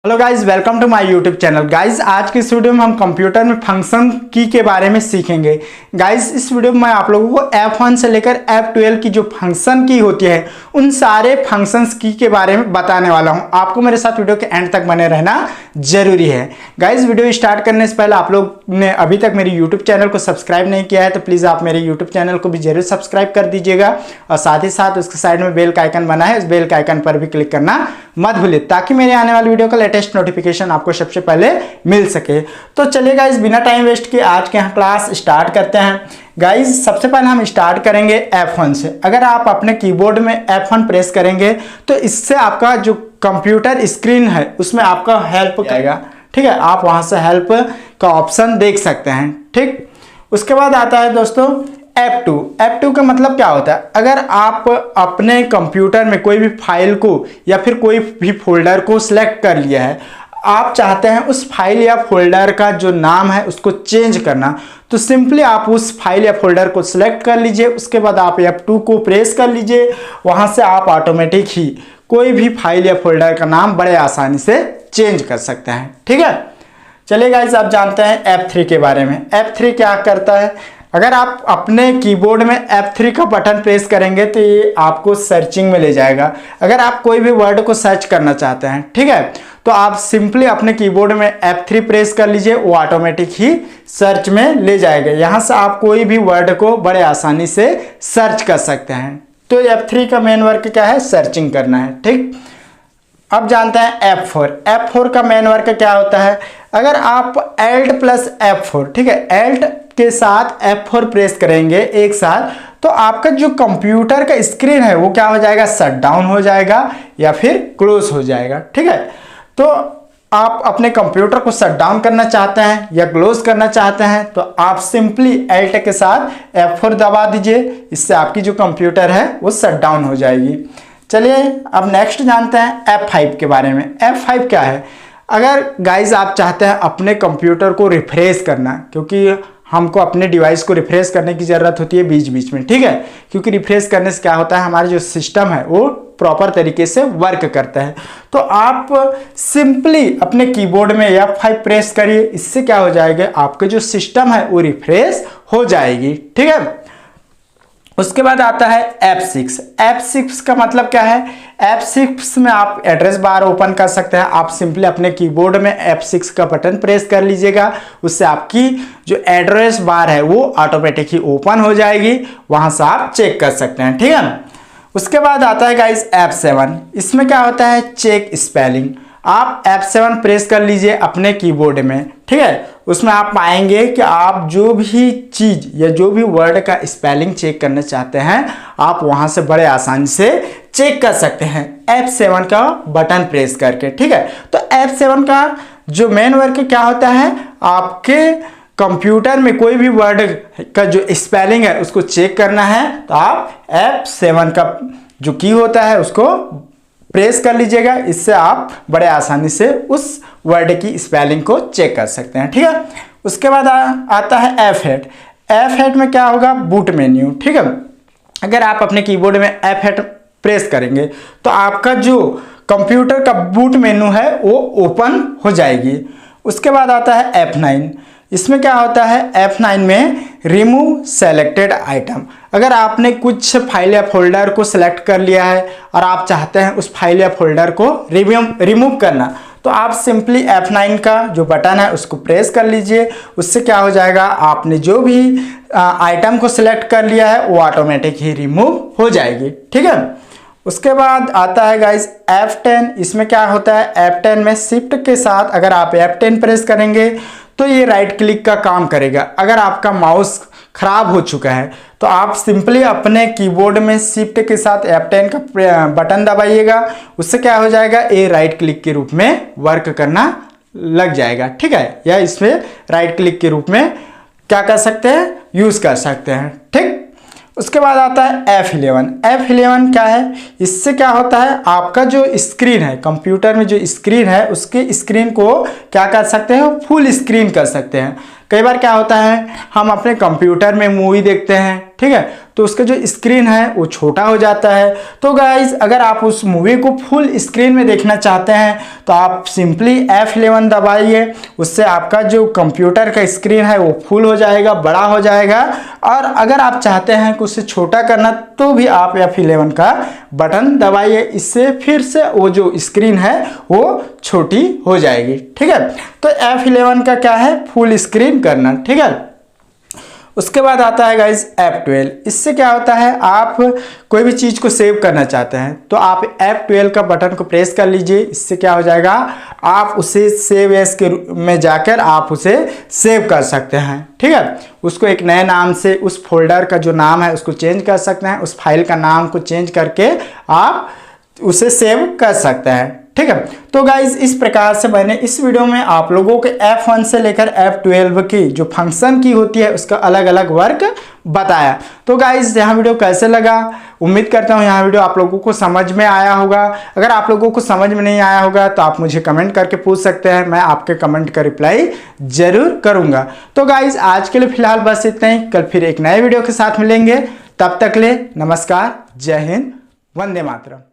Hello guys, welcome to my YouTube channel. Guys आज की इस वीडियो में हम कंप्यूटर में फंक्शन की के बारे में सीखेंगे। गाइज इस वीडियो में मैं आप लोगों को F1 से लेकर F12 की जो फंक्शन की होती है उन सारे फंक्शंस की के बारे में बताने वाला हूं। आपको मेरे साथ वीडियो के एंड तक बने रहना जरूरी है। गाइज वीडियो स्टार्ट करने से पहले आप लोग ने अभी तक मेरे यूट्यूब चैनल को सब्सक्राइब नहीं किया है तो प्लीज़ आप मेरे यूट्यूब चैनल को भी जरूर सब्सक्राइब कर दीजिएगा और साथ ही साथ उसके साइड में बेल का आइकन बना है, उस बेल का आइकन पर भी क्लिक करना मत भूलिए ताकि मेरे आने वाली वीडियो का लेटेस्ट नोटिफिकेशन आपको सबसे पहले मिल सके। तो चलिए गाइज बिना टाइम वेस्ट किए आज के यहाँ क्लास स्टार्ट करते हैं। गाइज सबसे पहले हम स्टार्ट करेंगे F1 से। अगर आप अपने कीबोर्ड में F1 प्रेस करेंगे तो इससे आपका जो कंप्यूटर स्क्रीन है उसमें आपका हेल्प आएगा। ठीक है, आप वहां से हेल्प का ऑप्शन देख सकते हैं। ठीक, उसके बाद आता है दोस्तों F2 का मतलब क्या होता है? अगर आप अपने कंप्यूटर में कोई भी फाइल को या फिर कोई भी फोल्डर को सिलेक्ट कर लिया है, आप चाहते हैं उस फाइल या फोल्डर का जो नाम है उसको चेंज करना, तो सिंपली आप उस फाइल या फोल्डर को सिलेक्ट कर लीजिए। उसके बाद आप F2 को प्रेस कर लीजिए। वहां से आप ऑटोमेटिक ही कोई भी फाइल या फोल्डर का नाम बड़े आसानी से चेंज कर सकते हैं। ठीक है, चलिए गाइस आप जानते हैं F3 के बारे में। F3 क्या करता है? अगर आप अपने कीबोर्ड में F3 का बटन प्रेस करेंगे तो ये आपको सर्चिंग में ले जाएगा। अगर आप कोई भी वर्ड को सर्च करना चाहते हैं, ठीक है, तो आप सिंपली अपने कीबोर्ड में F3 प्रेस कर लीजिए, वो ऑटोमेटिक ही सर्च में ले जाएगा। यहाँ से आप कोई भी वर्ड को बड़े आसानी से सर्च कर सकते हैं। तो F3 का मेन वर्क क्या है? सर्चिंग करना है। ठीक, अब जानते हैं F4 का मेन वर्क क्या होता है? अगर आप Alt प्लस F4, ठीक है, Alt के साथ F4 प्रेस करेंगे एक साथ तो आपका जो कंप्यूटर का स्क्रीन है वो क्या हो जाएगा? शट डाउन हो जाएगा या फिर क्लोज हो जाएगा। ठीक है, तो आप अपने कंप्यूटर को शट डाउन करना चाहते हैं या क्लोज करना चाहते हैं तो आप सिंपली Alt के साथ F4 दबा दीजिए। इससे आपकी जो कंप्यूटर है वो शट डाउन हो जाएगी। चलिए अब नेक्स्ट जानते हैं F5 के बारे में। F5 क्या है? अगर गाइज आप चाहते हैं अपने कंप्यूटर को रिफ्रेश करना, क्योंकि हमको अपने डिवाइस को रिफ्रेश करने की ज़रूरत होती है बीच बीच में, ठीक है, क्योंकि रिफ्रेश करने से क्या होता है, हमारा जो सिस्टम है वो प्रॉपर तरीके से वर्क करता है। तो आप सिंपली अपने कीबोर्ड में F5 प्रेस करिए। इससे क्या हो जाएगा? आपका जो सिस्टम है वो रिफ्रेश हो जाएगी। ठीक है, उसके बाद आता है F6 का मतलब क्या है? F6 में आप एड्रेस बार ओपन कर सकते हैं। आप सिंपली अपने कीबोर्ड में F6 का बटन प्रेस कर लीजिएगा, उससे आपकी जो एड्रेस बार है वो ऑटोमेटिक ही ओपन हो जाएगी। वहां से आप चेक कर सकते हैं। ठीक है, उसके बाद आता है गाइस F7। इसमें क्या होता है? Check spelling. आप F7 प्रेस कर लीजिए अपने कीबोर्ड में। ठीक है, उसमें आप पाएंगे कि आप जो भी चीज़ या जो भी वर्ड का स्पेलिंग चेक करना चाहते हैं आप वहां से बड़े आसानी से चेक कर सकते हैं F7 का बटन प्रेस करके। ठीक है, तो F7 का जो मेन वर्क क्या होता है? आपके कंप्यूटर में कोई भी वर्ड का जो स्पेलिंग है उसको चेक करना है तो आप F7 का जो की होता है उसको प्रेस कर लीजिएगा। इससे आप बड़े आसानी से उस वर्ड की स्पेलिंग को चेक कर सकते हैं। ठीक है, उसके बाद आता है F8 में क्या होगा? Boot menu. ठीक है, अगर आप अपने कीबोर्ड में F8 प्रेस करेंगे तो आपका जो कंप्यूटर का बूट मेन्यू है वो ओपन हो जाएगी। उसके बाद आता है F9। इसमें क्या होता है? F9 में रिमूव सेलेक्टेड आइटम। अगर आपने कुछ फाइल या फोल्डर को सेलेक्ट कर लिया है और आप चाहते हैं उस फाइल या फोल्डर को रिमूव करना तो आप सिंपली F9 का जो बटन है उसको प्रेस कर लीजिए। उससे क्या हो जाएगा? आपने जो भी आइटम को सिलेक्ट कर लिया है वो ऑटोमेटिक ही रिमूव हो जाएगी। ठीक है, उसके बाद आता है गाइस F10। इसमें क्या होता है? F10 में शिफ्ट के साथ अगर आप F10 प्रेस करेंगे तो ये राइट क्लिक का काम करेगा। अगर आपका माउस खराब हो चुका है तो आप सिंपली अपने कीबोर्ड में शिफ्ट के साथ F10 का बटन दबाइएगा। उससे क्या हो जाएगा? ये राइट क्लिक के रूप में वर्क करना लग जाएगा। ठीक है, या इसमें राइट क्लिक के रूप में क्या कर सकते हैं? यूज कर सकते हैं। ठीक, उसके बाद आता है F11 क्या है? इससे क्या होता है? आपका जो स्क्रीन है, कंप्यूटर में जो स्क्रीन है उसके स्क्रीन को क्या कर सकते हैं? फुल स्क्रीन कर सकते हैं। कई बार क्या होता है, हम अपने कंप्यूटर में मूवी देखते हैं, ठीक है, तो उसका जो स्क्रीन है वो छोटा हो जाता है। तो गाइज अगर आप उस मूवी को फुल स्क्रीन में देखना चाहते हैं तो आप सिंपली F11 दबाइए, उससे आपका जो कंप्यूटर का स्क्रीन है वो फुल हो जाएगा, बड़ा हो जाएगा। और अगर आप चाहते हैं कि उसे छोटा करना तो भी आप F11 का बटन दबाइए, इससे फिर से वो जो स्क्रीन है वो छोटी हो जाएगी। ठीक है, तो F11 का क्या है, फुल स्क्रीन करना। ठीक है, उसके बाद आता है गाइज F12। इससे क्या होता है, आप कोई भी चीज़ को सेव करना चाहते हैं तो आप F12 का बटन को प्रेस कर लीजिए। इससे क्या हो जाएगा, आप उसे सेव एज के में जाकर आप उसे सेव कर सकते हैं। ठीक है, उसको एक नए नाम से, उस फोल्डर का जो नाम है उसको चेंज कर सकते हैं, उस फाइल का नाम को चेंज करके आप उसे सेव कर सकते हैं। ठीक है, तो गाइज इस प्रकार से मैंने इस वीडियो में आप लोगों के F1 से लेकर F12 की जो फंक्शन की होती है उसका अलग अलग वर्क बताया। तो गाइज यहाँ वीडियो कैसे लगा, उम्मीद करता हूँ यहाँ वीडियो आप लोगों को समझ में आया होगा। अगर आप लोगों को समझ में नहीं आया होगा तो आप मुझे कमेंट करके पूछ सकते हैं, मैं आपके कमेंट का रिप्लाई जरूर करूँगा। तो गाइज आज के लिए फिलहाल बस इतना ही, कल फिर एक नए वीडियो के साथ मिलेंगे। तब तक ले नमस्कार, जय हिंद, वंदे मातरम।